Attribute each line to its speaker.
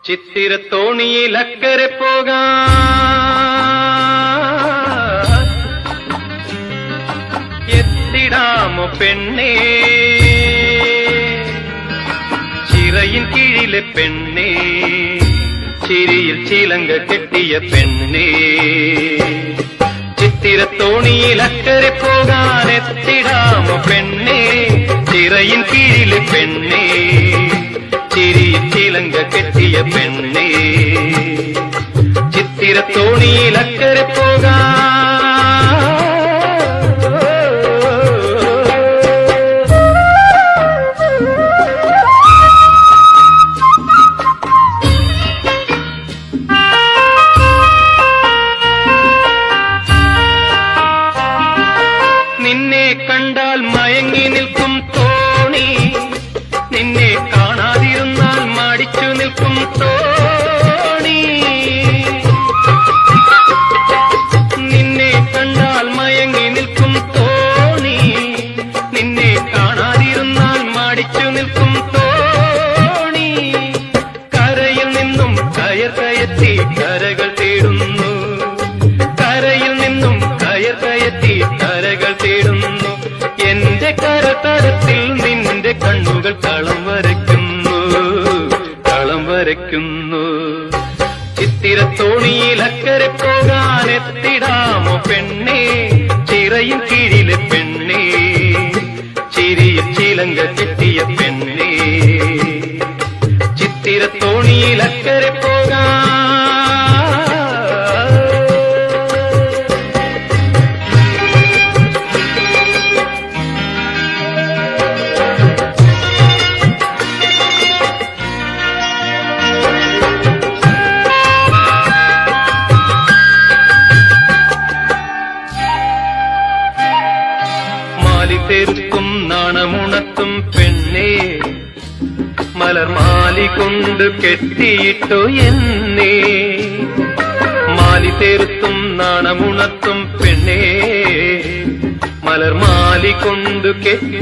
Speaker 1: ചിത്തിരത്തോണിയിൽ അക്കരെ പോകാൻ എത്തിടാമോ പെണ്ണേ, ചിറയിൻ കീഴിലെ പെണ്ണേ, ചിരിയിൽ ചിലങ്ക കെട്ടിയ പെണ്ണേ. ചിത്തിരത്തോണിയിൽ അക്കരെ പോകാൻ എത്തിടാമോ പെണ്ണേ, ചിറയിൻ കീഴിലെ പെണ്ണേ, ചിരിയിൽ ചിലങ്ക കെട്ടിയ പെണ്ണേ. ചിത്തിരത്തോണിയിൽ അക്കരെ പോകാൻ നിന്നെ കണ്ടാൽ മയങ്ങി നിൽക്കും തോണി, നിന്നെ കാണാതിരുന്നാൽ മടിച്ചു നിൽക്കും തോണി. നിന്നെ കണ്ടാൽ മയങ്ങി നിൽക്കും തോണി, നിന്നെ കാണാതിരുന്നാൽ മടിച്ചു നിൽക്കും തോണി. കരയിൽ നിന്നും കയർ കയറ്റി കരകൾ തേടുന്നു, കരയിൽ നിന്നും കയർ കയറ്റി കരകൾ തേടുന്നു. എന്റെ കരതടത്തിൽ നിന്റെ കണ്ണുകൾ കളം വരയ്ക്കുന്നു, കളം വരയ്ക്കുന്നു. ചിത്തിരത്തോണിയിൽ അക്കരെ പോകാൻ എത്തിടാമോ പെണ്ണേ, ചിറയിൻ കീഴിലെ പെണ്ണേ, ചിരിയിൽ ചിലങ്ക കെട്ടിയ പെണ്ണേ. ചിത്തിരത്തോണിയിൽ അക്കരെ പോകാൻ തെരുത്തും നാണമുണർത്തും പെണ്ണേ, മലർമാലി കൊണ്ട് കെട്ടിയിട്ടോ എന്നെ. മാലി തെരുത്തും നാണമുണർത്തും പെണ്ണേ, മലർമാലി കൊണ്ട് കെട്ടി